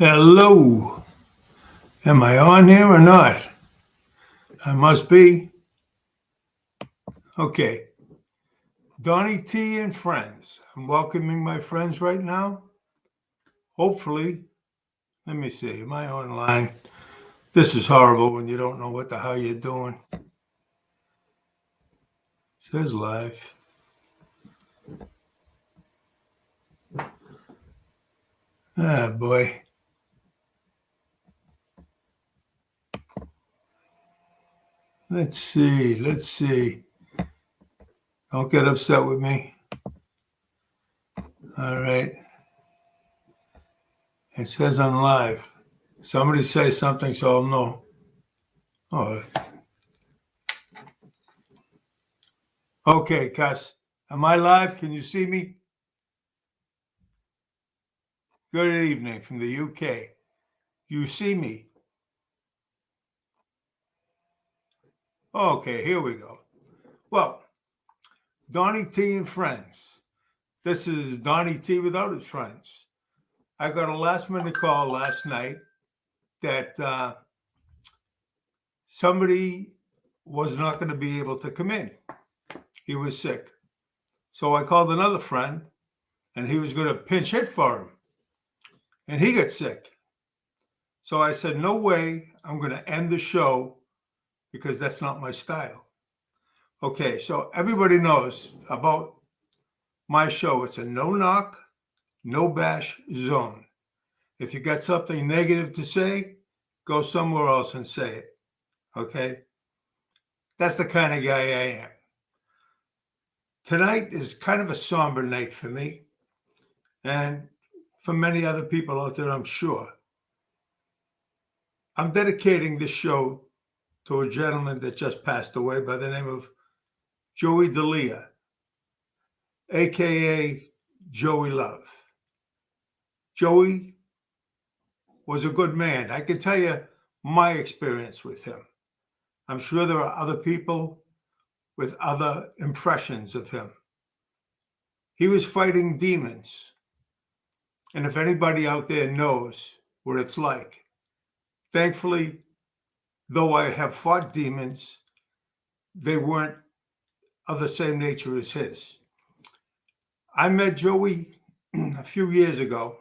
Hello. Am I on here or not? I must be. Okay. Donny T and friends. I'm welcoming my friends right now. Hopefully, let me see. Am I online? This is horrible when you don't know what the hell you're doing. It says live. Ah, boy. Let's see. Let's see. Don't get upset with me. All right. It says I'm live. Somebody say something so I'll know. Oh. Okay, Cass. Am I live? Can you see me? Good evening from the UK. You see me? Okay, here we go. Well, Donny T and friends. This is Donny T without his friends. I got a last minute call last night that somebody was not going to be able to come in. He was sick. So I called another friend and he was going to pinch hit for him. And he got sick. So I said, no way, I'm going to end the show because that's not my style. Okay, so everybody knows about my show. It's a no knock, no bash zone. If you got something negative to say, go somewhere else and say it. Okay? That's the kind of guy I am. Tonight is kind of a somber night for me and for many other people out there, I'm sure. I'm dedicating this show to a gentleman that just passed away by the name of Joey D'Elia, aka Joey Love. Joey was a good man. I can tell you my experience with him. I'm sure there are other people with other impressions of him. He was fighting demons. And if anybody out there knows what it's like, thankfully, though I have fought demons, they weren't of the same nature as his. I met Joey a few years ago.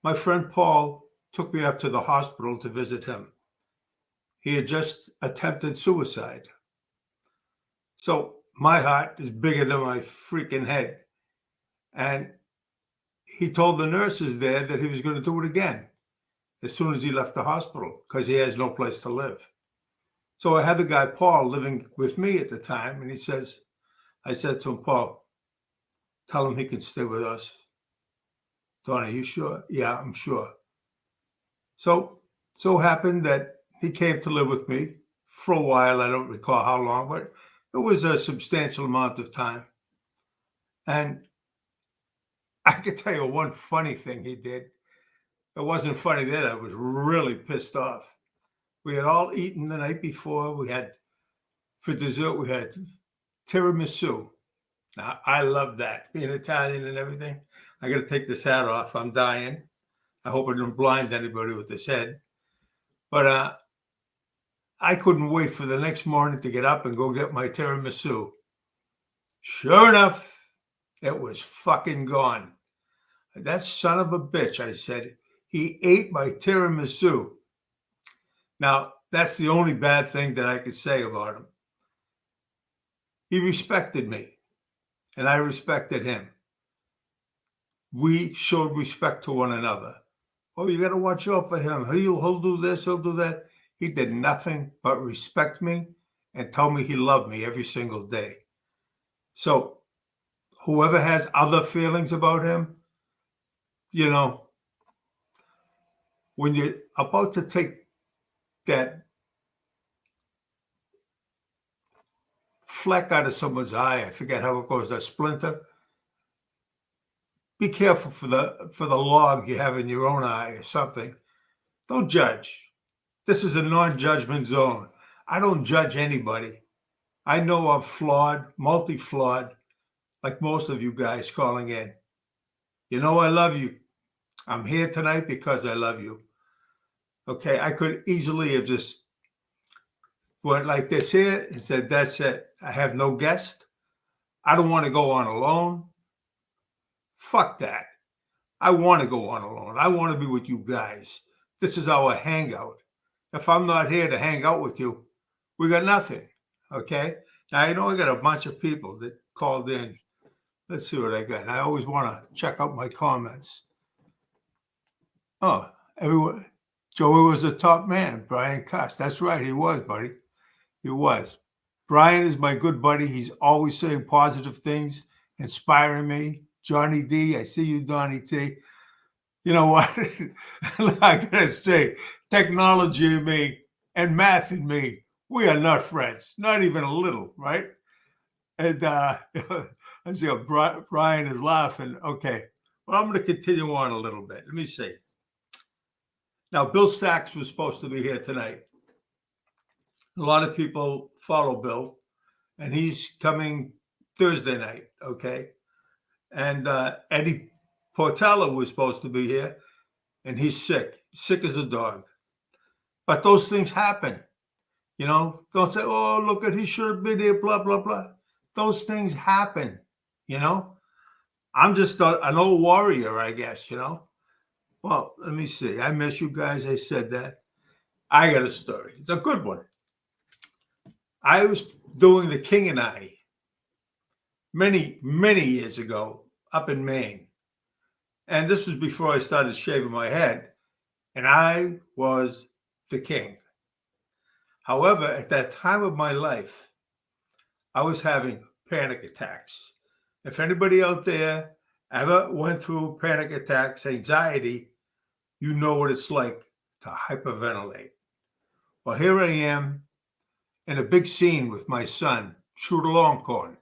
My friend Paul took me up to the hospital to visit him. He had just attempted suicide. So my heart is bigger than my freaking head. And he told the nurses there that he was going to do it again as soon as he left the hospital because he has no place to live. So I had the guy, Paul, living with me at the time. And I said to him, Paul, tell him he can stay with us. Donny, you sure? Yeah, I'm sure. So happened that he came to live with me for a while. I don't recall how long, but it was a substantial amount of time. And I can tell you one funny thing he did. It wasn't funny then. I was really pissed off. We had all eaten the night before. For dessert, we had tiramisu. Now, I love that. Being Italian and everything. I got to take this hat off. I'm dying. I hope I don't blind anybody with this head. But I couldn't wait for the next morning to get up and go get my tiramisu. Sure enough, it was fucking gone. That son of a bitch, I said, he ate my tiramisu. Now, that's the only bad thing that I could say about him. He respected me, and I respected him. We showed respect to one another. Oh, you got to watch out for him. He'll do this, he'll do that. He did nothing but respect me and tell me he loved me every single day. So whoever has other feelings about him, you know, when you're about to take that fleck out of someone's eye, I forget how it goes, that splinter, be careful for the log you have in your own eye or something. Don't judge. This is a non-judgment zone. I don't judge anybody. I know I'm flawed, multi-flawed, like most of you guys calling in. You know I love you. I'm here tonight because I love you. Okay, I could easily have just went like this here and said, that's it. I have no guest. I don't want to go on alone. Fuck that. I want to go on alone. I want to be with you guys. This is our hangout. If I'm not here to hang out with you, we got nothing. Okay? Now, I know I got a bunch of people that called in. Let's see what I got. I always want to check out my comments. Oh, everyone. Joey was the top man, Brian Cuss. That's right. He was, buddy. He was. Brian is my good buddy. He's always saying positive things, inspiring me. Johnny D, I see you, Donny T. You know what? I gotta say, technology in me and math in me, we are not friends, not even a little, right? And I see Brian is laughing. Okay, well, I'm going to continue on a little bit. Let me see. Now, Bill Sachs was supposed to be here tonight. A lot of people follow Bill, and he's coming Thursday night, okay? And Eddie Portella was supposed to be here, and he's sick as a dog. But those things happen, you know? Don't say, oh, look at, he should have been here, blah, blah, blah. Those things happen, you know? I'm just an old warrior, I guess, you know? Well, let me see. I miss you guys. I said that. I got a story. It's a good one. I was doing The King and I many, many years ago up in Maine. And this was before I started shaving my head. And I was the king. However, at that time of my life, I was having panic attacks. If anybody out there ever went through panic attacks, anxiety, you know what it's like to hyperventilate. Well, here I am in a big scene with my son, Shooter Longcorn.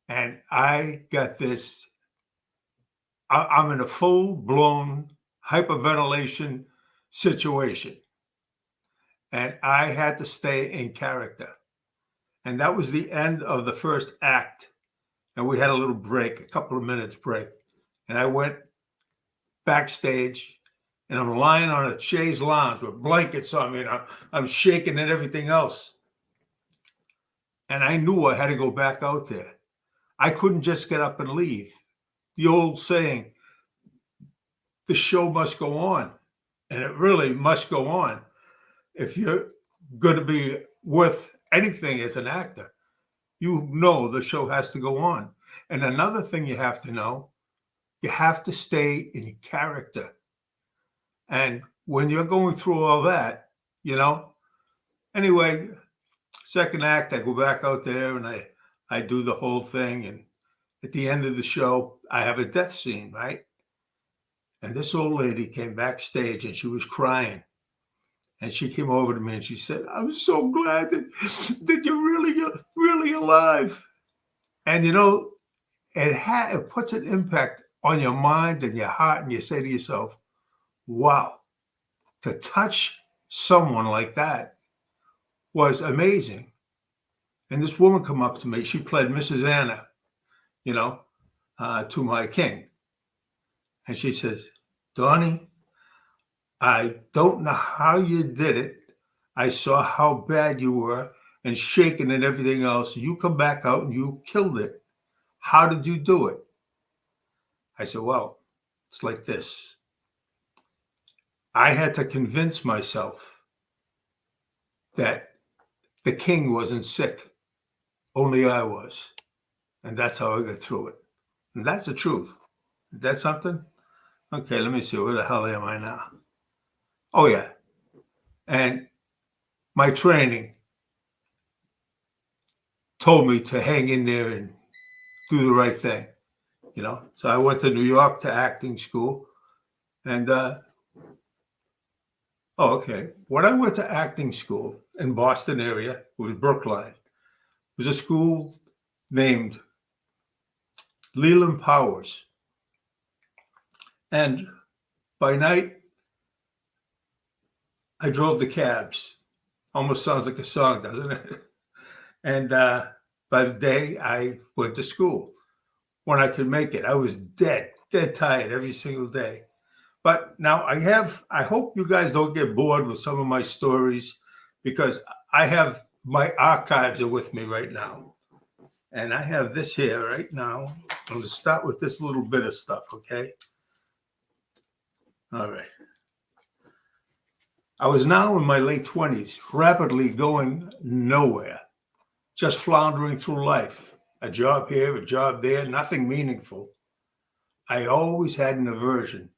And I got this, I'm in a full-blown hyperventilation situation. And I had to stay in character. And that was the end of the first act. And we had a little break, a couple of minutes break. And I went backstage, and I'm lying on a chaise lounge with blankets on me, and I'm shaking and everything else. And I knew I had to go back out there. I couldn't just get up and leave. The old saying, the show must go on. And it really must go on. If you're going to be worth anything as an actor, you know the show has to go on. And another thing you have to know, you have to stay in character. And when you're going through all that, you know, anyway, second act, I go back out there and I do the whole thing. And at the end of the show, I have a death scene, right? And this old lady came backstage and she was crying. And she came over to me and she said, I'm so glad that you're really alive. And, you know, it puts an impact on your mind and your heart. And you say to yourself, wow, to touch someone like that was amazing. And this woman come up to me. She played Mrs. Anna, you know, to my king. And she says, Donny, I don't know how you did it. I saw how bad you were and shaking and everything else. You come back out and you killed it. How did you do it? I said, well, it's like this. I had to convince myself that the king wasn't sick. Only I was. And that's how I got through it. And that's the truth. Is that something? Okay, let me see. Where the hell am I now? Oh, yeah. And my training told me to hang in there and do the right thing, you know? So I went to New York to acting school. And, okay. When I went to acting school in Boston area, it was Brookline. It was a school named Leland Powers. And by night, I drove the cabs. Almost sounds like a song, doesn't it? And by the day, I went to school when I could make it. I was dead tired every single day. But now I hope you guys don't get bored with some of my stories, because I have my archives are with me right now. And I have this here right now. I'm going to start with this little bit of stuff, okay? All right. I was now in my late 20s, rapidly going nowhere, just floundering through life. A job here, a job there, nothing meaningful. I always had an aversion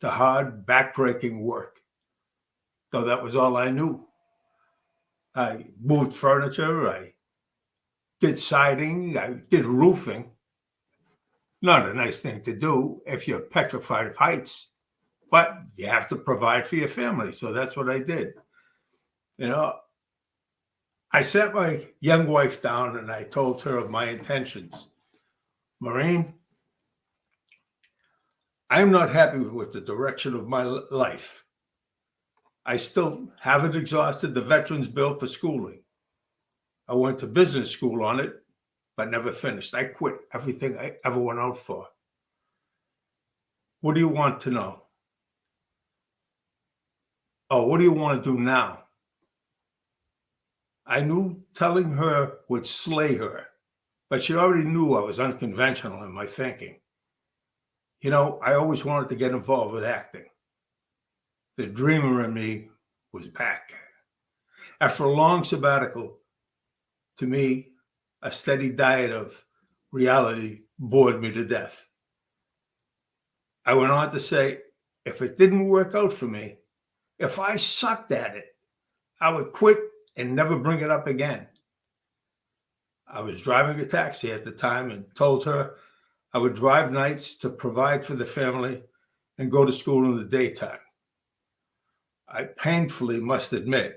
to hard, backbreaking work, though that was all I knew. I moved furniture, I did siding, I did roofing. Not a nice thing to do if you're petrified of heights, but you have to provide for your family. So that's what I did. You know, I sat my young wife down and I told her of my intentions. Maureen, I'm not happy with the direction of my life. I still haven't exhausted the veterans bill for schooling. I went to business school on it, but never finished. I quit everything I ever went out for. What do you want to know? Oh, what do you want to do now? I knew telling her would slay her, but she already knew I was unconventional in my thinking. You know, I always wanted to get involved with acting. The dreamer in me was back. After a long sabbatical, to me, a steady diet of reality bored me to death. I went on to say, if it didn't work out for me, if I sucked at it, I would quit and never bring it up again. I was driving a taxi at the time and told her I would drive nights to provide for the family and go to school in the daytime. I painfully must admit,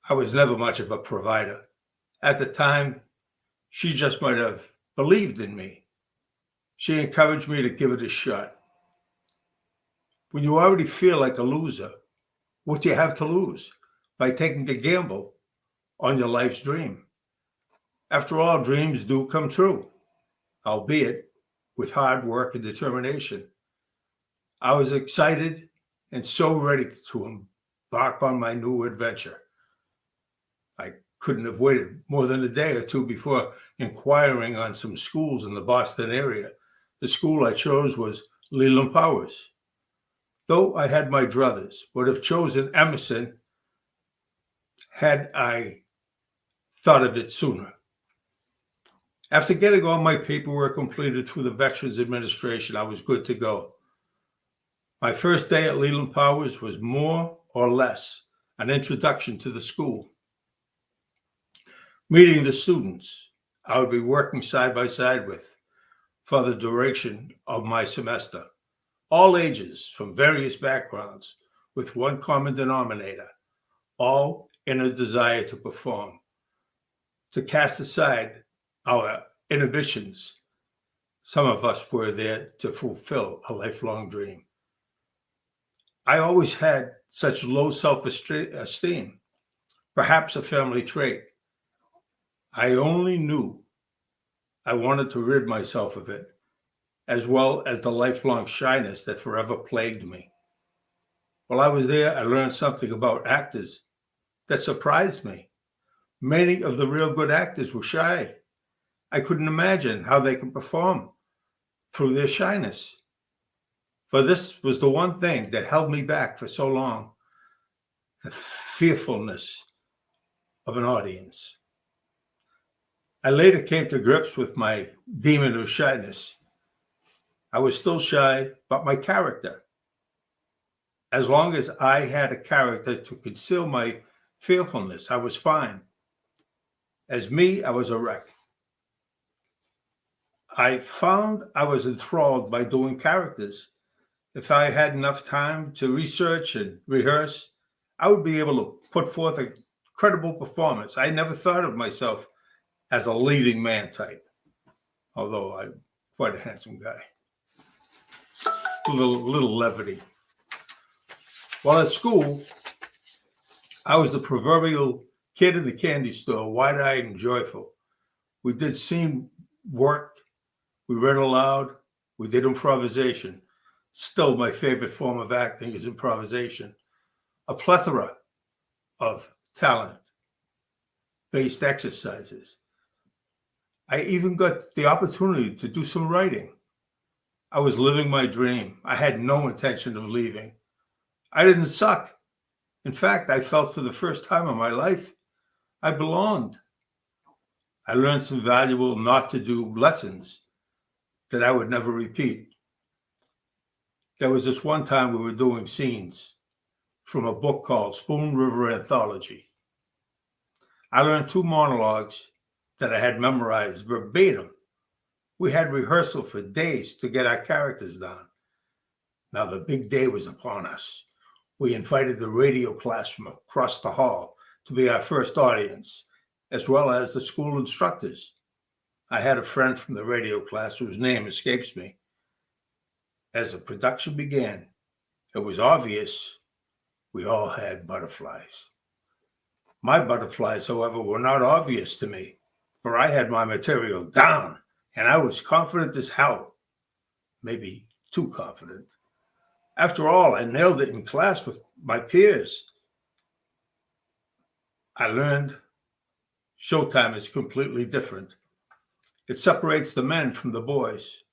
I was never much of a provider. At the time, she just might have believed in me. She encouraged me to give it a shot. When you already feel like a loser, what do you have to lose by taking a gamble on your life's dream? After all, dreams do come true, albeit with hard work and determination. I was excited and so ready to embark on my new adventure. I couldn't have waited more than a day or two before inquiring on some schools in the Boston area. The school I chose was Leland Powers. Though I had my druthers, would have chosen Emerson had I thought of it sooner. After getting all my paperwork completed through the Veterans Administration, I was good to go. My first day at Leland Powers was more or less an introduction to the school. Meeting the students I would be working side by side with for the duration of my semester. All ages from various backgrounds with one common denominator, all in a desire to perform, to cast aside our inhibitions. Some of us were there to fulfill a lifelong dream. I always had such low self-esteem, perhaps a family trait. I only knew I wanted to rid myself of it, as well as the lifelong shyness that forever plagued me. While I was there, I learned something about actors that surprised me. Many of the real good actors were shy. I couldn't imagine how they could perform through their shyness. For this was the one thing that held me back for so long, the fearfulness of an audience. I later came to grips with my demon of shyness. I was still shy, but my character. As long as I had a character to conceal my fearfulness, I was fine. As me, I was a wreck. I found I was enthralled by doing characters. If I had enough time to research and rehearse, I would be able to put forth a credible performance. I never thought of myself as a leading man type, although I'm quite a handsome guy. A little levity. While at school, I was the proverbial kid in the candy store, wide-eyed and joyful. We did scene work, we read aloud, we did improvisation. Still, my favorite form of acting is improvisation. A plethora of talent-based exercises. I even got the opportunity to do some writing. I was living my dream. I had no intention of leaving. I didn't suck. In fact, I felt for the first time in my life, I belonged. I learned some valuable not to do lessons that I would never repeat. There was this one time we were doing scenes from a book called Spoon River Anthology. I learned 2 monologues that I had memorized verbatim. We had rehearsal for days to get our characters down. Now the big day was upon us. We invited the radio class from across the hall to be our first audience, as well as the school instructors. I had a friend from the radio class whose name escapes me. As the production began, it was obvious we all had butterflies. My butterflies, however, were not obvious to me, for I had my material down, and I was confident as hell. Maybe too confident. After all, I nailed it in class with my peers. I learned Showtime is completely different. It separates the men from the boys.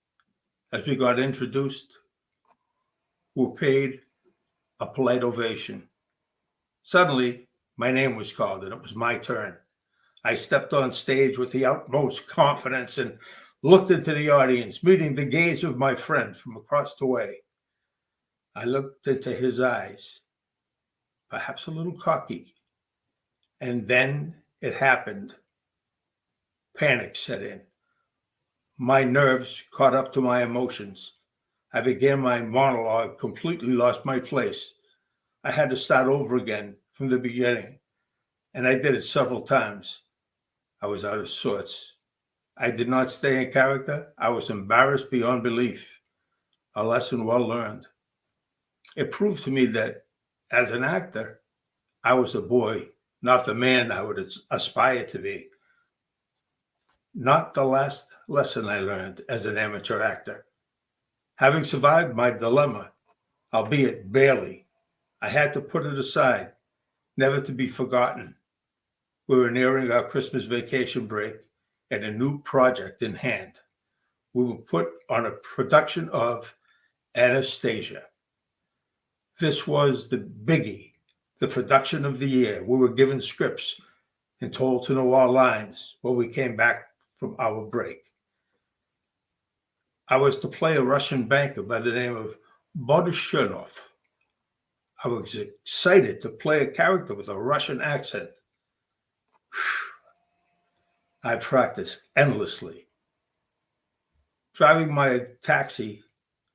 As we got introduced, we were paid a polite ovation. Suddenly, my name was called, and it was my turn. I stepped on stage with the utmost confidence and looked into the audience, meeting the gaze of my friend from across the way. I looked into his eyes, perhaps a little cocky, and then it happened. Panic set in. My nerves caught up to my emotions. I began my monologue, completely lost my place. I had to start over again from the beginning, and I did it several times. I was out of sorts. I did not stay in character. I was embarrassed beyond belief. A lesson well learned. It proved to me that as an actor, I was a boy, not the man I would aspire to be. Not the last lesson I learned as an amateur actor. Having survived my dilemma, albeit barely, I had to put it aside, never to be forgotten. We were nearing our Christmas vacation break and a new project in hand. We were put on a production of Anastasia. This was the biggie, the production of the year. We were given scripts and told to know our lines when we came back from our break. I was to play a Russian banker by the name of Boryshunov. I was excited to play a character with a Russian accent. I practiced endlessly. Driving my taxi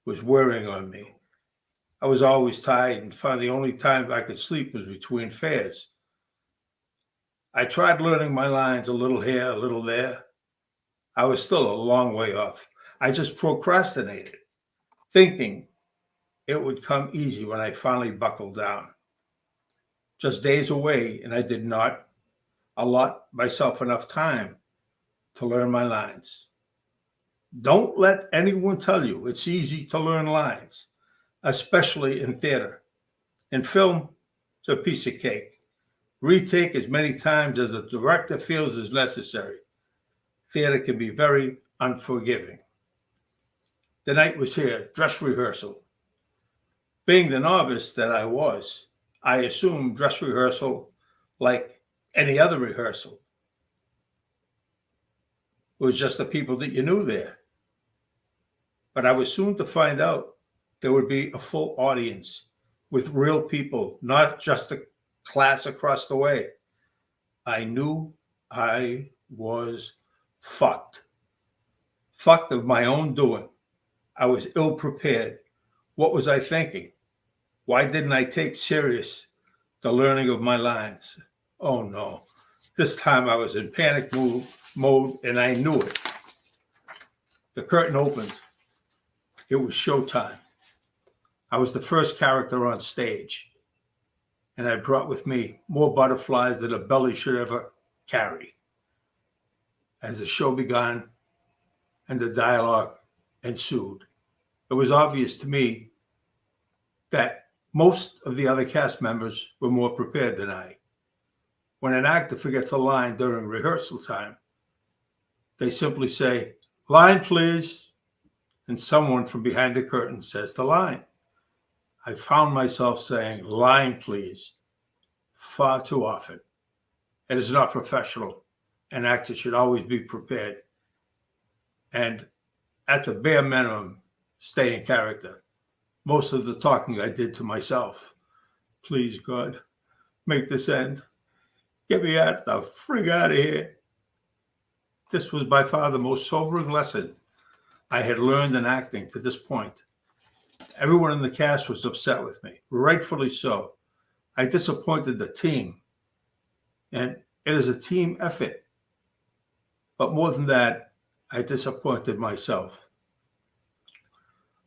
was wearing on me. I was always tired and found the only time I could sleep was between fares. I tried learning my lines a little here, a little there. I was still a long way off. I just procrastinated, thinking it would come easy when I finally buckled down. Just days away, and I did not allot myself enough time to learn my lines. Don't let anyone tell you it's easy to learn lines, especially in theater. In film, it's a piece of cake. Retake as many times as the director feels is necessary. Theater can be very unforgiving. The night was here, dress rehearsal. Being the novice that I was, I assumed dress rehearsal, like any other rehearsal, was just the people that you knew there. But I was soon to find out there would be a full audience with real people, not just a class across the way. I knew I was fucked. Fucked of my own doing. I was ill prepared. What was I thinking? Why didn't I take serious the learning of my lines? Oh no. This time I was in panic mode and I knew it. The curtain opened. It was showtime. I was the first character on stage, and I brought with me more butterflies than a belly should ever carry. As the show began and the dialogue ensued, it was obvious to me that most of the other cast members were more prepared than I. When an actor forgets a line during rehearsal time, they simply say, "Line, please," and someone from behind the curtain says the line. I found myself saying, "Line, please," far too often. It is not professional. An actor should always be prepared and, at the bare minimum, stay in character. Most of the talking I did to myself. Please, God, make this end. Get me out the frig out of here. This was by far the most sobering lesson I had learned in acting to this point. Everyone in the cast was upset with me, rightfully so. I disappointed the team, and it is a team effort. But more than that, I disappointed myself.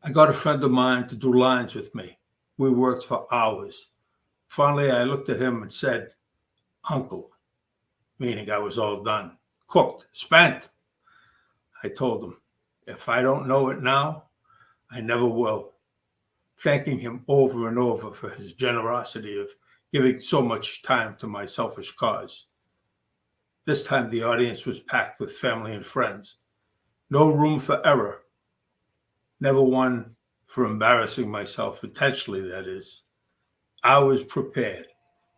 I got a friend of mine to do lines with me. We worked for hours. Finally, I looked at him and said, "Uncle," meaning I was all done, cooked, spent. I told him, if I don't know it now, I never will, thanking him over and over for his generosity of giving so much time to my selfish cause. This time the audience was packed with family and friends. No room for error. Never one for embarrassing myself, intentionally, that is. I was prepared.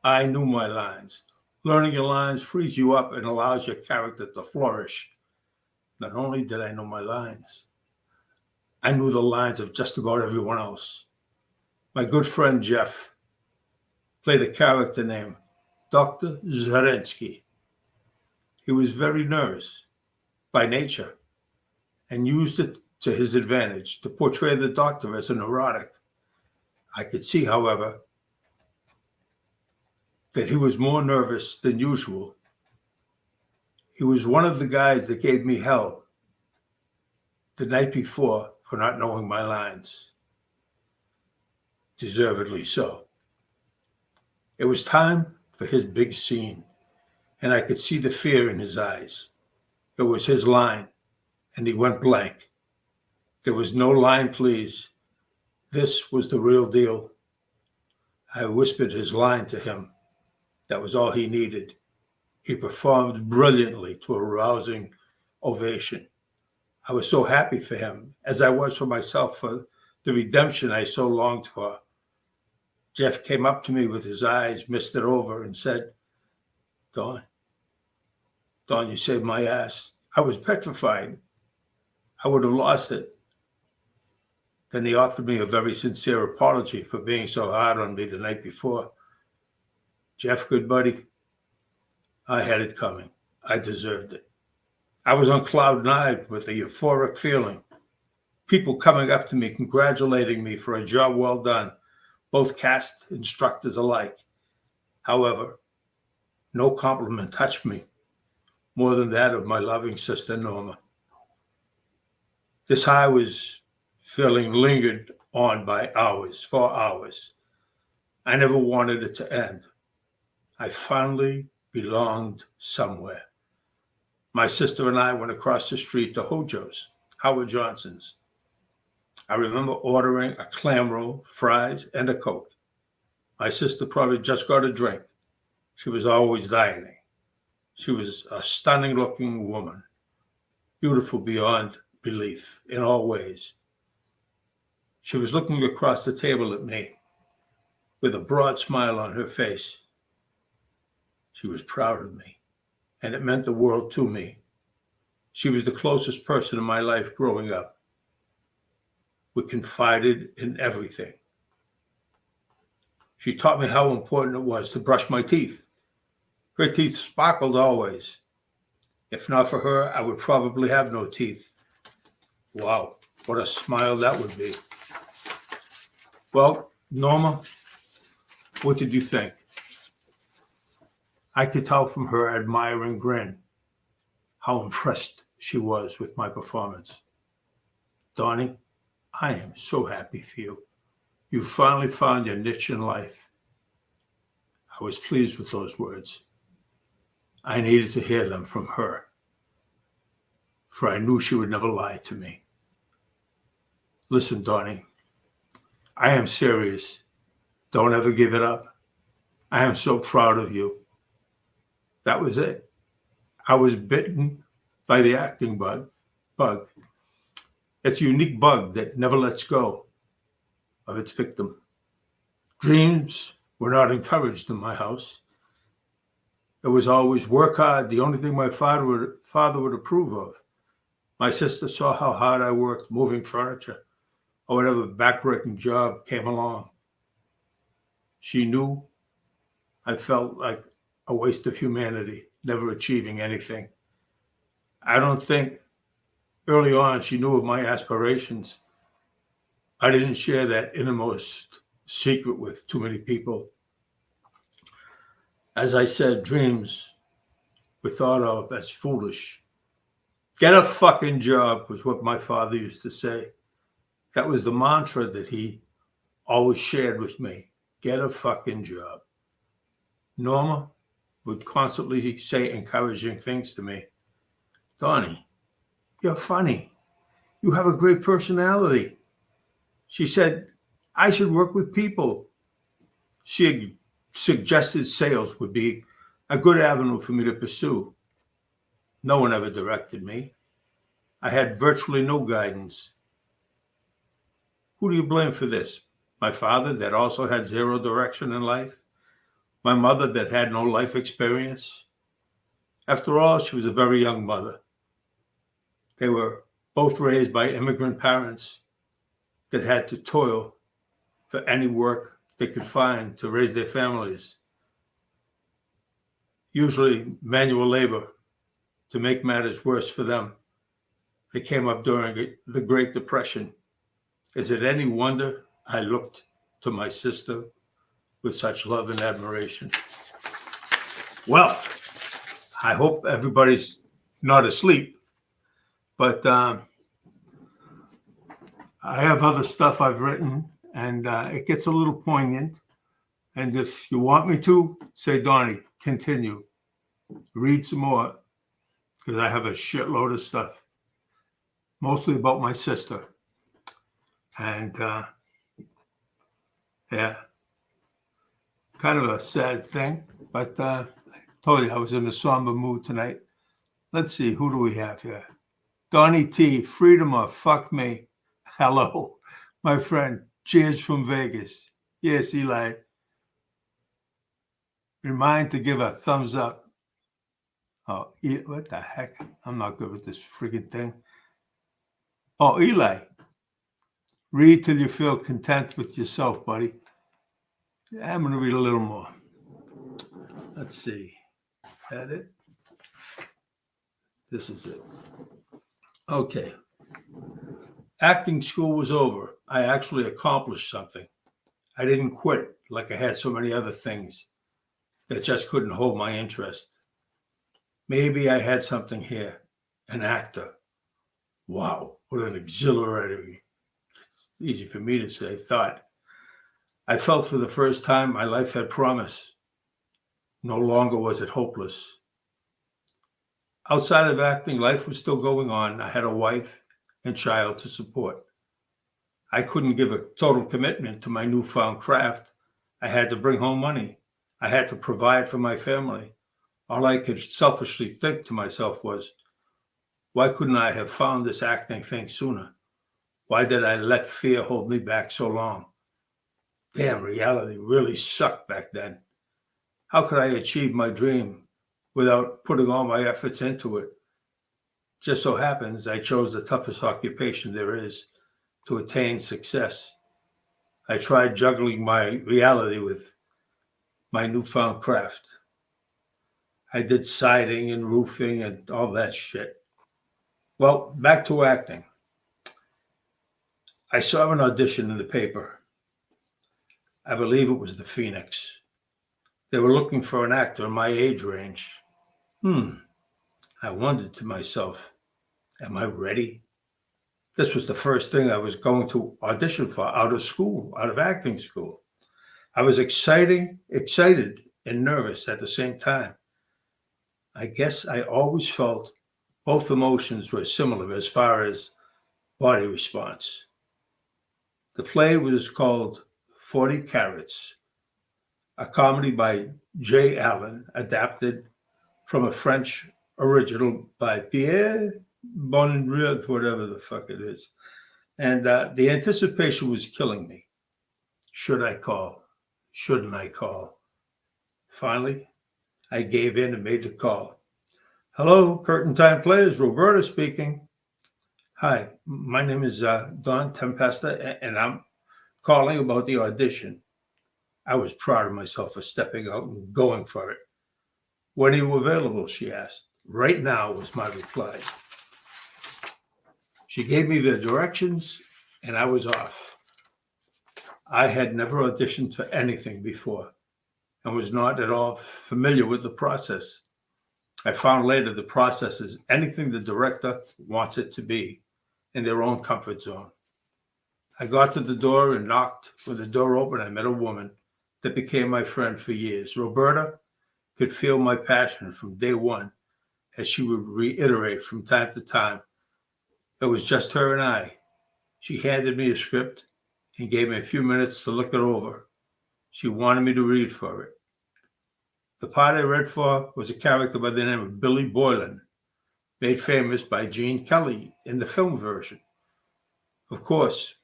I knew my lines. Learning your lines frees you up and allows your character to flourish. Not only did I know my lines, I knew the lines of just about everyone else. My good friend Jeff played a character named Dr. Zarensky. He was very nervous by nature and used it to his advantage to portray the doctor as a neurotic. I could see, however, that he was more nervous than usual. He was one of the guys that gave me hell the night before for not knowing my lines. Deservedly so. It was time for his big scene, and I could see the fear in his eyes. It was his line, and he went blank. There was no line, please. This was the real deal. I whispered his line to him. That was all he needed. He performed brilliantly to a rousing ovation. I was so happy for him, as I was for myself, for the redemption I so longed for. Jeff came up to me with his eyes misted over and said, Don, you saved my ass. I was petrified. I would have lost it. Then he offered me a very sincere apology for being so hard on me the night before. Jeff, good buddy, I had it coming. I deserved it. I was on cloud nine with a euphoric feeling. People coming up to me, congratulating me for a job well done, both cast instructors alike. However, no compliment touched me more than that of my loving sister, Norma. This high was feeling lingered on by hours, for hours. I never wanted it to end. I finally belonged somewhere. My sister and I went across the street to Hojo's, Howard Johnson's. I remember ordering a clam roll, fries, and a Coke. My sister probably just got a drink. She was always dieting. She was a stunning-looking woman, beautiful beyond belief in all ways. She was looking across the table at me with a broad smile on her face. She was proud of me, and it meant the world to me. She was the closest person in my life growing up. We confided in everything. She taught me how important it was to brush my teeth. Her teeth sparkled always. If not for her, I would probably have no teeth. Wow, what a smile that would be. Well, Norma, what did you think? I could tell from her admiring grin how impressed she was with my performance. Donny, I am so happy for you. You finally found your niche in life. I was pleased with those words. I needed to hear them from her, for I knew she would never lie to me. Listen, Donny, I am serious. Don't ever give it up. I am so proud of you. That was it. I was bitten by the acting bug. It's a unique bug that never lets go of its victim. Dreams were not encouraged in my house. It was always work hard, the only thing my father would approve of. My sister saw how hard I worked moving furniture or whatever backbreaking job came along. She knew I felt like a waste of humanity, never achieving anything. I don't think early on she knew of my aspirations. I didn't share that innermost secret with too many people. As I said, dreams were thought of as foolish. Get a fucking job was what my father used to say. That was the mantra that he always shared with me. Get a fucking job. Norma would constantly say encouraging things to me. Donny, you're funny. You have a great personality. She said, I should work with people. She had suggested sales would be a good avenue for me to pursue. No one ever directed me. I had virtually no guidance. Who do you blame for this? My father, that also had zero direction in life? My mother, that had no life experience? After all, she was a very young mother. They were both raised by immigrant parents that had to toil for any work they could find to raise their families, usually manual labor. To make matters worse for them, they came up during the Great Depression. Is it any wonder I looked to my sister with such love and admiration? Well, I hope everybody's not asleep, but I have other stuff I've written, and it gets a little poignant. And if you want me to, say, Donny, continue. Read some more, because I have a shitload of stuff, mostly about my sister. And yeah, kind of a sad thing, but I told you I was in a somber mood tonight. Let's see, who do we have here? Donny T, freedom or fuck me. Hello, my friend. Cheers from Vegas. Yes, Eli. Remind to give a thumbs up. Oh, what the heck? I'm not good with this freaking thing. Oh, Eli. Read till you feel content with yourself, buddy. I'm going to read a little more. Let's see. That it? This is it. Okay. Acting school was over. I actually accomplished something. I didn't quit like I had so many other things that just couldn't hold my interest. Maybe I had something here. An actor. Wow, what an exhilarating, easy for me to say, thought. I felt for the first time my life had promise. No longer was it hopeless. Outside of acting, life was still going on. I had a wife and child to support. I couldn't give a total commitment to my newfound craft. I had to bring home money. I had to provide for my family. All I could selfishly think to myself was, why couldn't I have found this acting thing sooner? Why did I let fear hold me back so long? Damn, reality really sucked back then. How could I achieve my dream without putting all my efforts into it? Just so happens I chose the toughest occupation there is to attain success. I tried juggling my reality with my newfound craft. I did siding and roofing and all that shit. Well, back to acting. I saw an audition in the paper. I believe it was the Phoenix. They were looking for an actor in my age range. I wondered to myself, am I ready? This was the first thing I was going to audition for out of acting school. I was excited and nervous at the same time. I guess I always felt both emotions were similar as far as body response. The play was called 40 Carats, a comedy by J. Allen, adapted from a French original by Pierre Bonrieux, whatever the fuck it is. And the anticipation was killing me. Should I call? Shouldn't I call? Finally, I gave in and made the call. Hello, Curtain Time Players, Roberta speaking. Hi, my name is Don Tempesta, and I'm calling about the audition. I was proud of myself for stepping out and going for it. When are you available? She asked. Right now was my reply. She gave me the directions, and I was off. I had never auditioned for anything before and was not at all familiar with the process. I found later the process is anything the director wants it to be in their own comfort zone. I got to the door and knocked. When the door opened, I met a woman that became my friend for years. Roberta could feel my passion from day one, as she would reiterate from time to time. It was just her and I. She handed me a script and gave me a few minutes to look it over. She wanted me to read for it. The part I read for was a character by the name of Billy Boylan, made famous by Gene Kelly in the film version. Of course,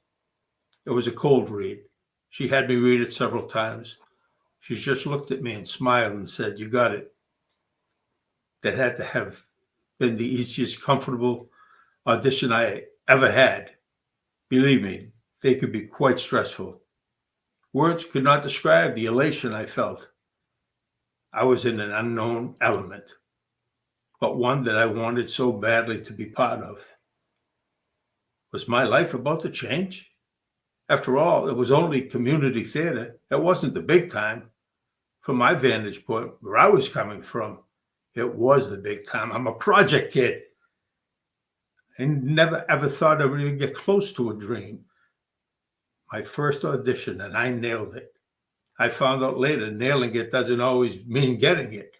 it was a cold read. She had me read it several times. She just looked at me and smiled and said, "You got it." That had to have been the easiest, comfortable audition I ever had. Believe me, they could be quite stressful. Words could not describe the elation I felt. I was in an unknown element, but one that I wanted so badly to be part of. Was my life about to change? After all, it was only community theater. It wasn't the big time. From my vantage point, where I was coming from, it was the big time. I'm a project kid. I never ever thought I would even get close to a dream. My first audition, and I nailed it. I found out later, nailing it doesn't always mean getting it.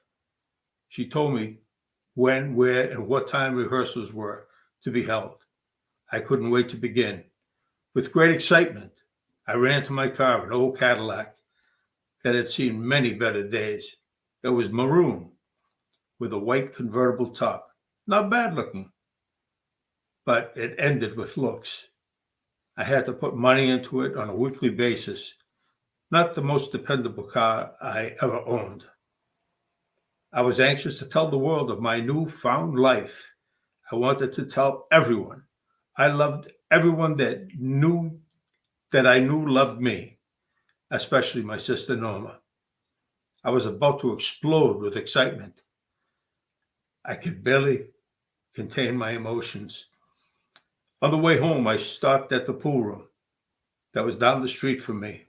She told me when, where, and what time rehearsals were to be held. I couldn't wait to begin. With great excitement, I ran to my car, an old Cadillac that had seen many better days. It was maroon with a white convertible top. Not bad looking, but it ended with looks. I had to put money into it on a weekly basis. Not the most dependable car I ever owned. I was anxious to tell the world of my newfound life. I wanted to tell everyone. I loved everyone that I knew loved me, especially my sister Norma. I was about to explode with excitement. I could barely contain my emotions. On the way home, I stopped at the pool room that was down the street from me.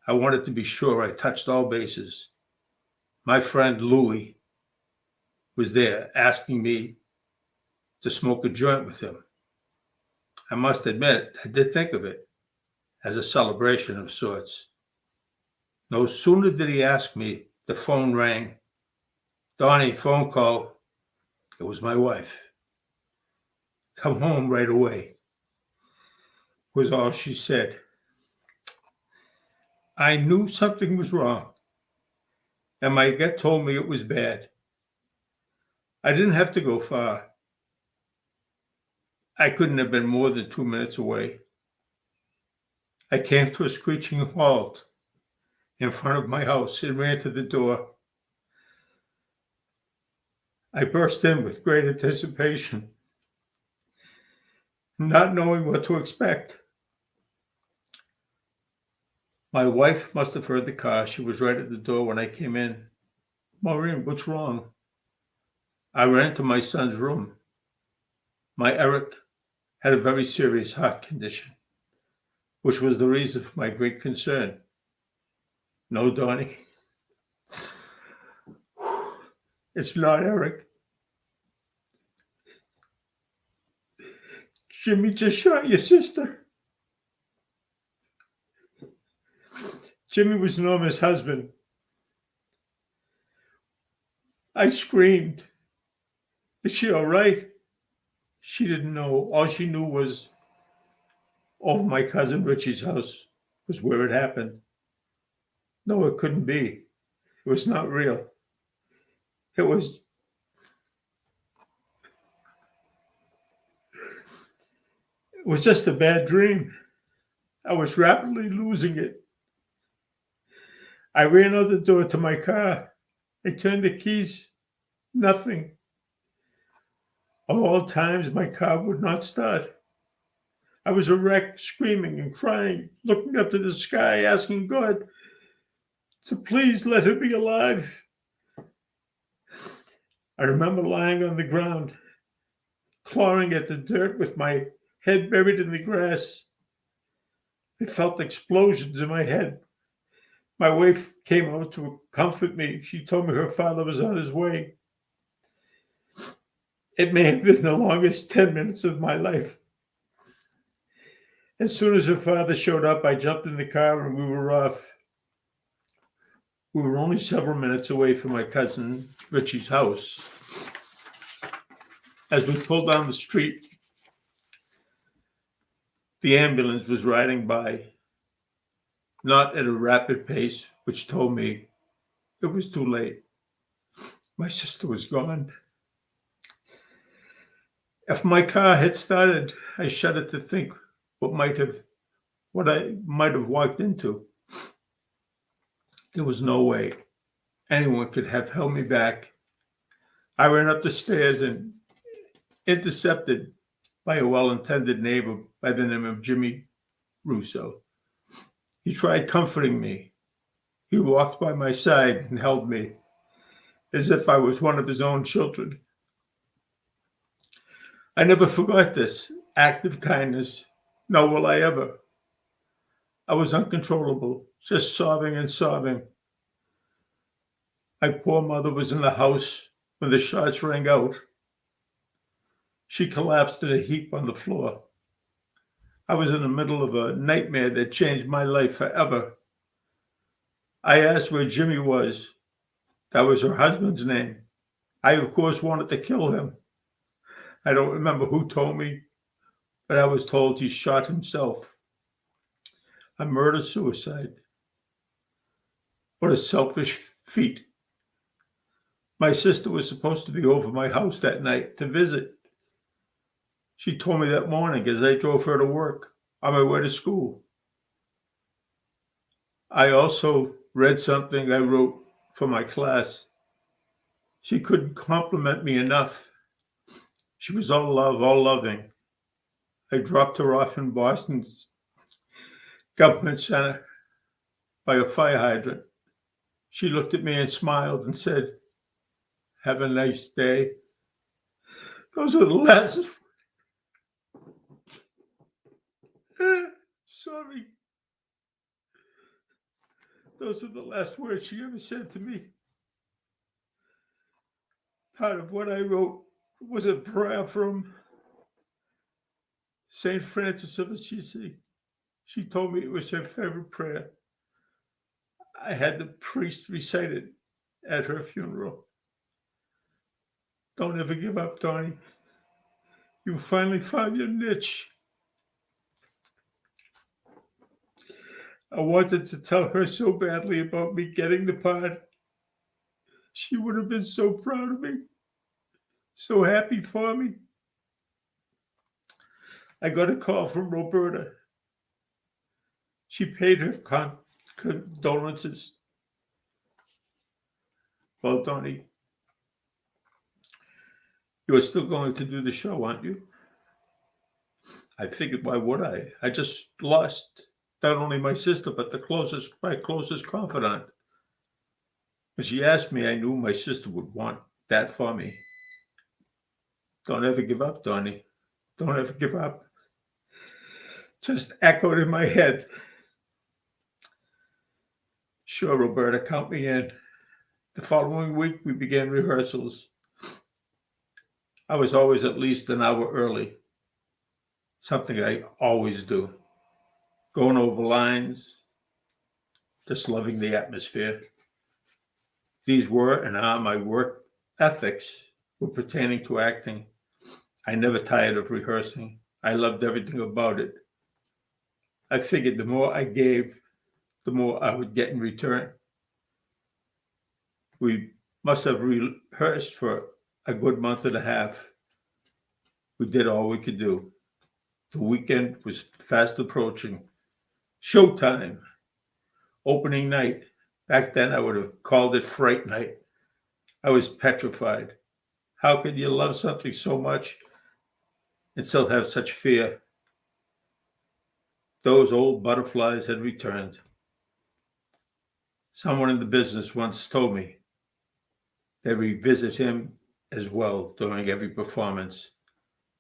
I wanted to be sure I touched all bases. My friend Louie was there asking me to smoke a joint with him. I must admit, I did think of it as a celebration of sorts. No sooner did he ask me, the phone rang. Donny, phone call. It was my wife. Come home right away, was all she said. I knew something was wrong, and my gut told me it was bad. I didn't have to go far. I couldn't have been more than 2 minutes away. I came to a screeching halt in front of my house and ran to the door. I burst in with great anticipation, not knowing what to expect. My wife must have heard the car. She was right at the door when I came in. Maureen, what's wrong? I ran to my son's room. My Eric had a very serious heart condition, which was the reason for my great concern. No, Donny, it's not Eric. Jimmy just shot your sister. Jimmy was Norma's husband. I screamed. Is she all right? She didn't know. All she knew was over my cousin Richie's house was where it happened. No, it couldn't be. It was not real. It was it was just a bad dream. I was rapidly losing it. I ran out the door to my car. I turned the keys. Nothing. Of all times, my car would not start. I was a wreck, screaming and crying, looking up to the sky, asking God to please let her be alive. I remember lying on the ground, clawing at the dirt with my head buried in the grass. I felt explosions in my head. My wife came out to comfort me. She told me her father was on his way. It may have been the longest 10 minutes of my life. As soon as her father showed up, I jumped in the car and we were off. We were only several minutes away from my cousin Richie's house. As we pulled down the street, the ambulance was riding by, not at a rapid pace, which told me it was too late. My sister was gone. If my car had started, I shuddered to think what I might have walked into. There was no way anyone could have held me back. I ran up the stairs and intercepted by a well-intended neighbor by the name of Jimmy Russo. He tried comforting me. He walked by my side and held me as if I was one of his own children. I never forgot this act of kindness, nor will I ever. I was uncontrollable, just sobbing and sobbing. My poor mother was in the house when the shots rang out. She collapsed in a heap on the floor. I was in the middle of a nightmare that changed my life forever. I asked where Jimmy was. That was her husband's name. I, of course, wanted to kill him. I don't remember who told me, but I was told he shot himself. A murder-suicide. What a selfish feat. My sister was supposed to be over my house that night to visit. She told me that morning as I drove her to work on my way to school. I also read something I wrote for my class. She couldn't compliment me enough. She was all love, all loving. I dropped her off in Boston's government center by a fire hydrant. She looked at me and smiled and said, "Have a nice day." Those were the last. Sorry. Those were the last words she ever said to me. Part of what I wrote was a prayer from St. Francis of Assisi. She told me it was her favorite prayer. I had the priest recite it at her funeral. Don't ever give up, Donny. You finally found your niche. I wanted to tell her so badly about me getting the part. She would have been so proud of me, so happy for me. I got a call from Roberta. She paid her condolences. Well, Donny, you are still going to do the show, aren't you? I figured, why would I? I just lost not only my sister, but my closest confidant. When she asked me, I knew my sister would want that for me. Don't ever give up, Donny. Don't ever give up. Just echoed in my head. Sure, Roberta, count me in. The following week, we began rehearsals. I was always at least an hour early, something I always do. Going over lines, just loving the atmosphere. These were and are my work ethics were pertaining to acting. I never tired of rehearsing. I loved everything about it. I figured the more I gave, the more I would get in return. We must have rehearsed for a good month and a half. We did all we could do. The weekend was fast approaching. Showtime, opening night. Back then, I would have called it Fright Night. I was petrified. How could you love something so much and still have such fear? Those old butterflies had returned. Someone in the business once told me they revisit him as well during every performance,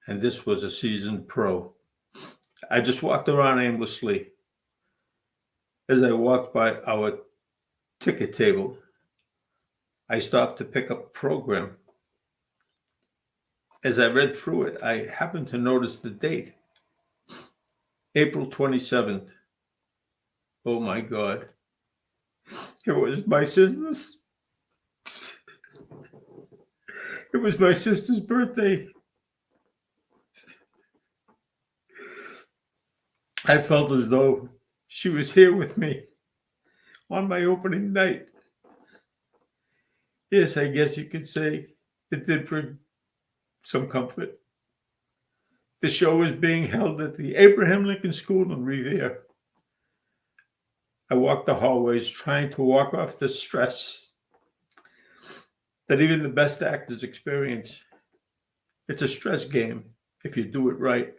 and this was a seasoned pro. I just walked around aimlessly. As I walked by our ticket table, I stopped to pick up a program. As I read through it, I happened to notice the date, April 27th. Oh my God. It was my sister's. It was my sister's birthday. I felt as though she was here with me on my opening night. Yes, I guess you could say it did bring some comfort. The show was being held at the Abraham Lincoln School in Revere. I walked the hallways trying to walk off the stress that even the best actors experience. It's a stress game if you do it right.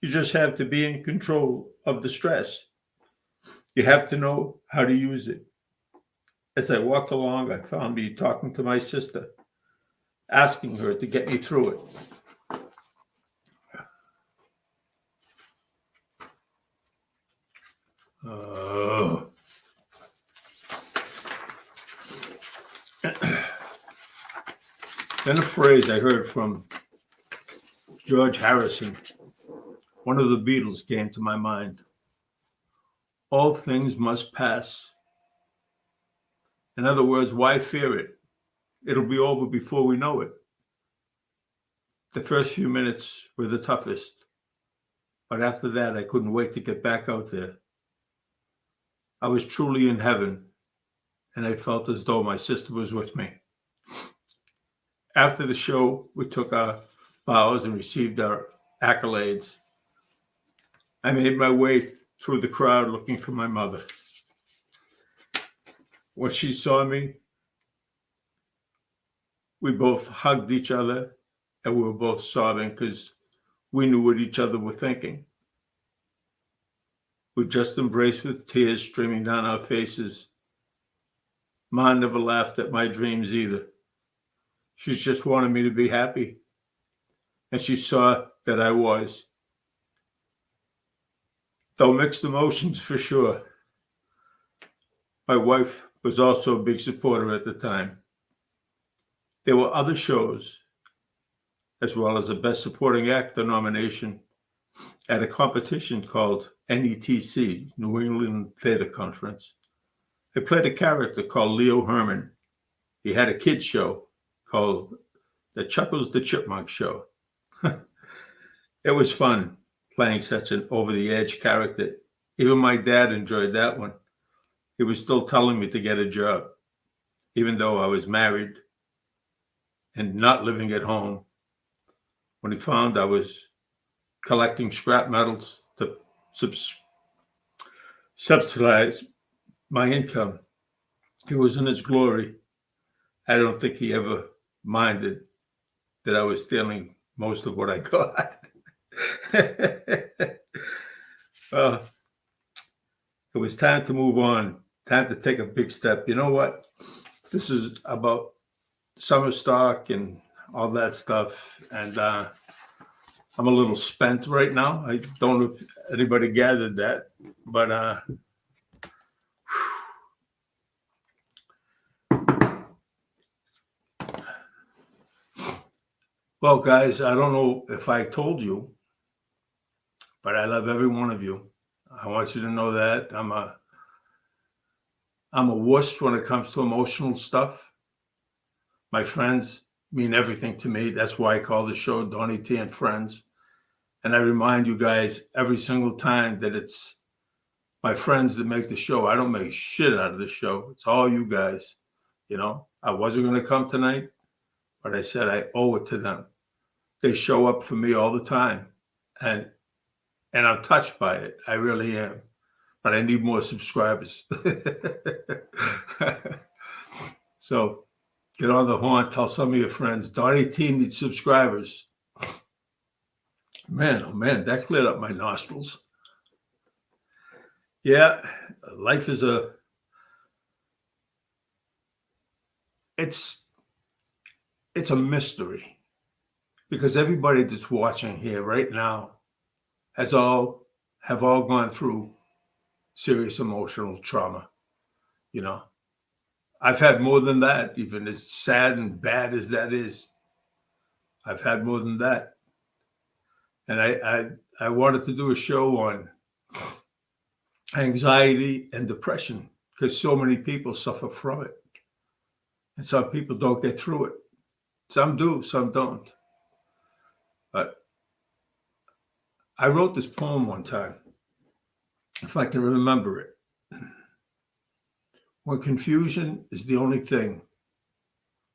You just have to be in control of the stress. You have to know how to use it. As I walked along, I found me talking to my sister, asking her to get me through it. Then a phrase I heard from George Harrison, one of the Beatles, came to my mind. All things must pass. In other words, why fear it? It'll be over before we know it. The first few minutes were the toughest, but after that, I couldn't wait to get back out there. I was truly in heaven, and I felt as though my sister was with me. After the show, we took our bows and received our accolades. I made my way through the crowd looking for my mother. When she saw me, we both hugged each other, and we were both sobbing because we knew what each other were thinking. We just embraced with tears streaming down our faces. Ma never laughed at my dreams either. She just wanted me to be happy, and she saw that I was. Though mixed emotions for sure. My wife was also a big supporter at the time. There were other shows, as well as a Best Supporting Actor nomination at a competition called NETC, New England Theater Conference. I played a character called Leo Herman. He had a kid's show called The Chuckles the Chipmunk Show. It was fun playing such an over-the-edge character. Even my dad enjoyed that one. He was still telling me to get a job, even though I was married and not living at home. When he found I was collecting scrap metals to subsidize my income, he was in his glory. I don't think he ever minded that I was stealing most of what I got. It was time to move on, time to take a big step. You know what? This is about summer stock and all that stuff. And I'm a little spent right now. I don't know if anybody gathered that, but well, guys, I don't know if I told you, but I love every one of you. I want you to know that I'm a wuss when it comes to emotional stuff. My friends mean everything to me. That's why I call the show Donny T and Friends. And I remind you guys every single time that it's my friends that make the show. I don't make shit out of the show. It's all you guys. I wasn't going to come tonight, but I said I owe it to them. They show up for me all the time. And I'm touched by it. I really am. But I need more subscribers. So get on the horn. Tell some of your friends. Donny Team needs subscribers. Man, oh man, that cleared up my nostrils. Yeah, life is it's a mystery, because everybody that's watching here right now have all gone through serious emotional trauma. I've had more than that, even as sad and bad as that is. I've had more than that. And I wanted to do a show on anxiety and depression, because so many people suffer from it. And some people don't get through it. Some do, some don't. But I wrote this poem one time, if I can remember it. When confusion is the only thing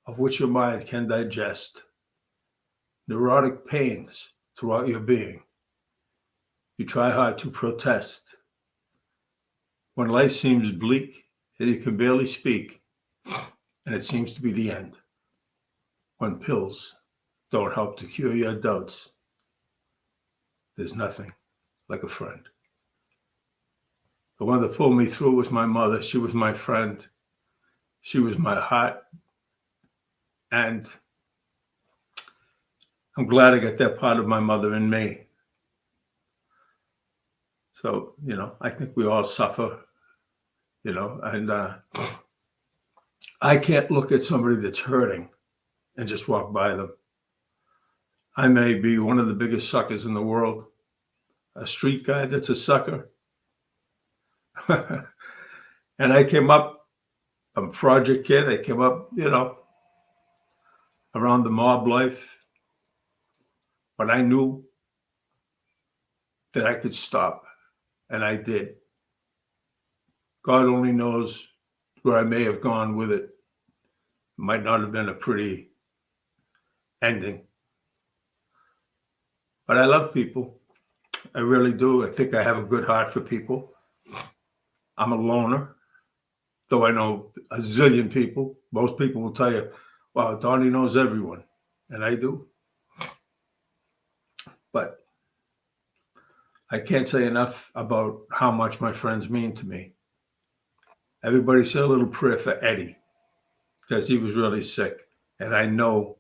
of which your mind can digest, neurotic pains throughout your being, you try hard to protest. When life seems bleak and you can barely speak, and it seems to be the end. When pills don't help to cure your doubts, there's nothing like a friend. The one that pulled me through was my mother. She was my friend. She was my heart. And I'm glad I got that part of my mother in me. So, I think we all suffer, and I can't look at somebody that's hurting and just walk by them. I may be one of the biggest suckers in the world, a street guy that's a sucker. And I came up, I'm a project kid. I came up, around the mob life. But I knew that I could stop, and I did. God only knows where I may have gone with it. It might not have been a pretty ending. But I love people. I really do. I think I have a good heart for people. I'm a loner, though I know a zillion people. Most people will tell you, wow, Donny knows everyone. And I do. But I can't say enough about how much my friends mean to me. Everybody say a little prayer for Eddie, because he was really sick. And I know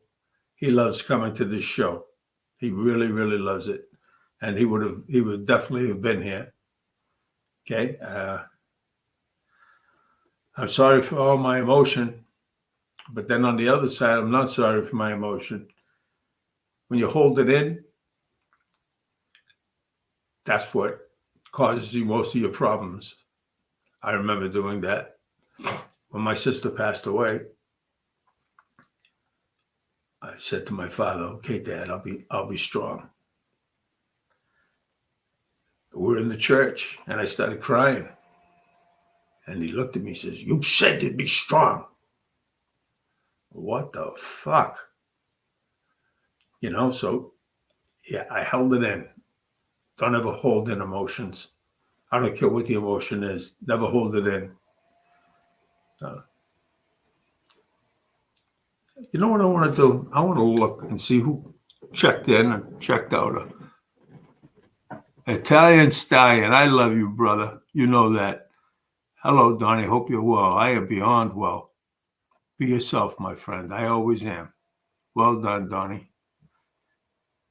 he loves coming to this show. He really, really loves it. And he would definitely have been here. Okay. I'm sorry for all my emotion, but then on the other side, I'm not sorry for my emotion. When you hold it in, that's what causes you most of your problems. I remember doing that when my sister passed away. I said to my father, "Okay, Dad, I'll be strong." We're in the church, and I started crying. And he looked at me and says, "You said to be strong." What the fuck? So yeah, I held it in. Don't ever hold in emotions. I don't care what the emotion is. Never hold it in. You know what I want to do? I want to look and see who checked in and checked out. Italian Stallion, I love you, brother. You know that. Hello, Donny. Hope you're well. I am beyond well. Be yourself, my friend. I always am. Well done, Donny.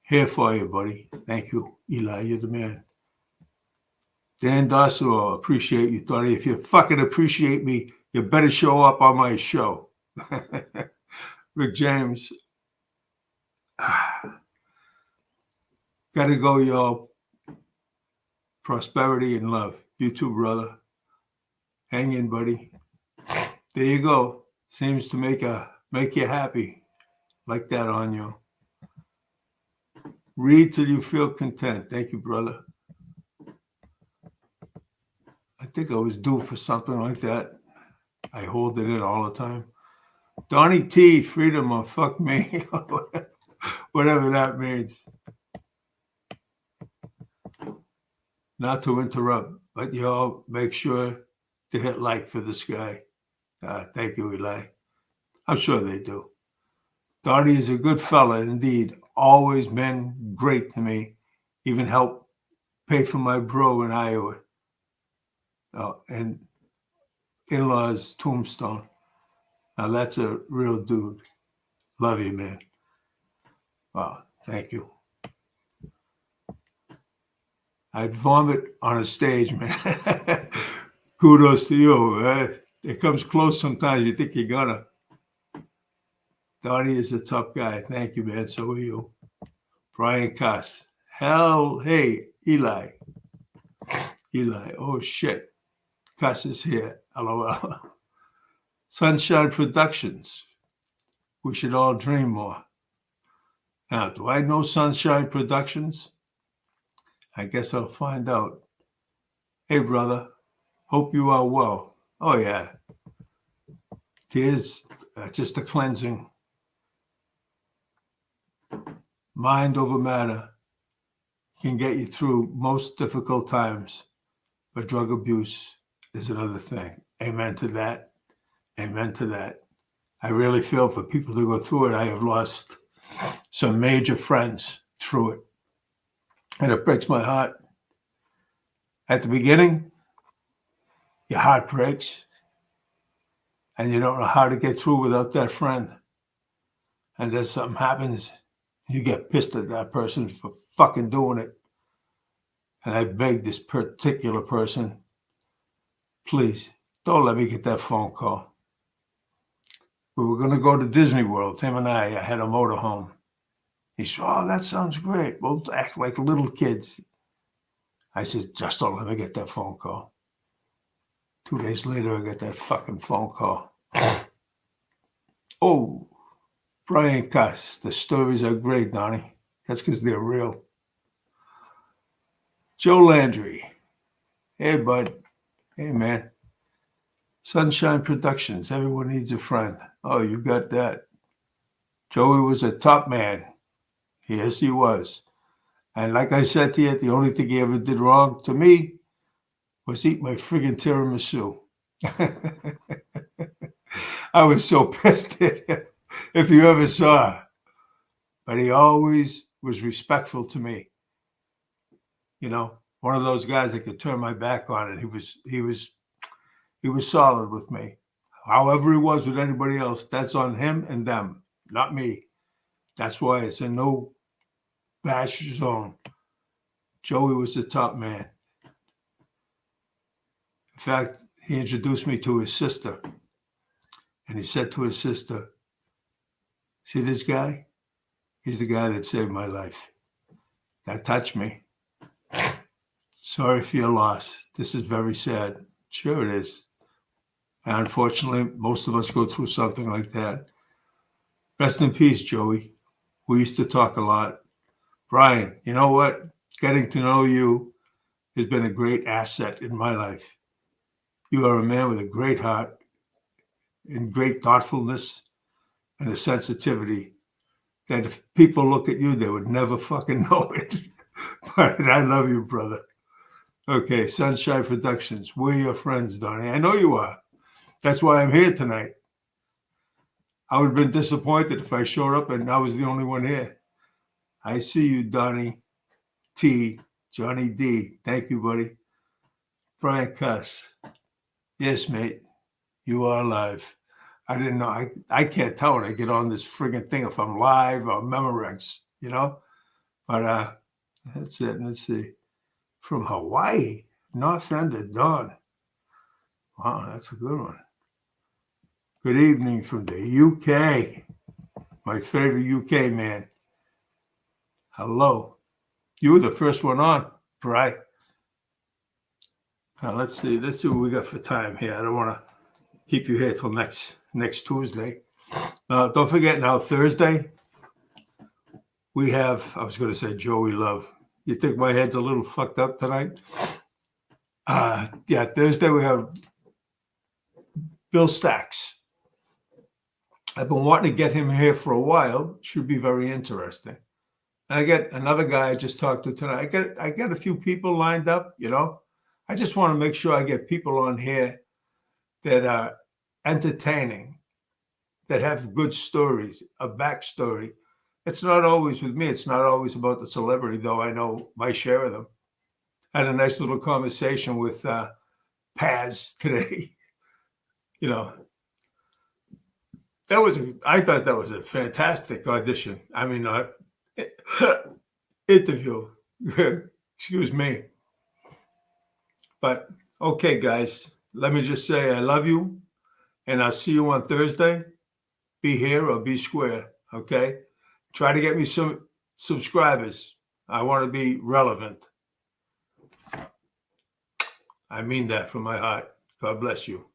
Here for you, buddy. Thank you, Eli. You're the man. Dan Dossero, appreciate you, Donny. If you fucking appreciate me, you better show up on my show. Rick James. Gotta go, y'all. Prosperity and love. You too, brother. Hang in, buddy. There you go. Seems to make you happy. Like that on you. Read till you feel content. Thank you, brother. I think I was due for something like that. I hold it in all the time. Donny T, freedom or fuck me. Whatever that means. Not to interrupt, but y'all make sure to hit like for this guy. Thank you, Eli. I'm sure they do. Donny is a good fella indeed. Always been great to me. Even helped pay for my bro in Iowa. And in-laws tombstone. Now that's a real dude. Love you, man. Wow, thank you. I'd vomit on a stage, man. Kudos to you. It comes close sometimes. You think you're gonna. Donny is a tough guy. Thank you, man. So are you. Brian Cuss. Hell, hey, Eli. Eli. Oh, shit. Cuss is here. LOL. Sunshine Productions. We should all dream more. Now, do I know Sunshine Productions? I guess I'll find out. Hey, brother. Hope you are well. Oh, yeah. Tears, just a cleansing. Mind over matter can get you through most difficult times, but drug abuse is another thing. Amen to that. Amen to that. I really feel for people who go through it. I have lost some major friends through it, and it breaks my heart. At the beginning, your heart breaks, and you don't know how to get through without that friend. And then something happens, you get pissed at that person for fucking doing it. And I beg this particular person, please, don't let me get that phone call. We were going to go to Disney World, him and I had a motorhome. He said, oh, that sounds great. We'll act like little kids. I said, just don't let me get that phone call. 2 days later, I got that fucking phone call. Oh, Brian Cuss, the stories are great, Donny. That's because they're real. Joe Landry. Hey, bud. Hey, man. Sunshine Productions. Everyone needs a friend. Oh, you got that. Joey was a top man. Yes, he was. And like I said to you, the only thing he ever did wrong to me was eat my friggin' tiramisu. I was so pissed at him, if you ever saw. But he always was respectful to me. You know, one of those guys I could turn my back on, and he was solid with me. However he was with anybody else, that's on him and them, not me. That's why it's a no bash zone. Joey was the top man. In fact, he introduced me to his sister. And he said to his sister, see this guy? He's the guy that saved my life. That touched me. Sorry for your loss. This is very sad. Sure it is. And unfortunately, most of us go through something like that. Rest in peace, Joey. We used to talk a lot. Brian, you know what? Getting to know you has been a great asset in my life. You are a man with a great heart and great thoughtfulness and a sensitivity that if people look at you, they would never fucking know it. But I love you, brother. Okay, Sunshine Productions. We're your friends, Donny. I know you are. That's why I'm here tonight. I would have been disappointed if I showed up and I was the only one here. I see you, Donny T, Johnny D. Thank you, buddy. Brian Cuss. Yes, mate. You are live. I didn't know. I can't tell when I get on this friggin' thing if I'm live or Memorex, you know? But that's it. Let's see. From Hawaii, North End of Dawn. Wow, that's a good one. Good evening from the UK. My favorite UK man. Hello. You were the first one on, Bri. Now let's see what we got for time here. I don't want to keep you here till next Tuesday. Don't forget now, Thursday, we have, I was going to say Joey Love. You think my head's a little fucked up tonight? Yeah, Thursday we have Bill Stacks. I've been wanting to get him here for a while. Should be very interesting. And I get another guy I just talked to tonight. I get a few people lined up, you know. I just want to make sure I get people on here that are entertaining, that have good stories, a backstory. It's not always with me. It's not always about the celebrity, though I know my share of them. I had a nice little conversation with Paz today. You know, I thought that was a fantastic audition. I mean, interview. Excuse me. But okay, guys, let me just say I love you, and I'll see you on Thursday. Be here or be square, okay? Try to get me some subscribers. I want to be relevant. I mean that from my heart. God bless you.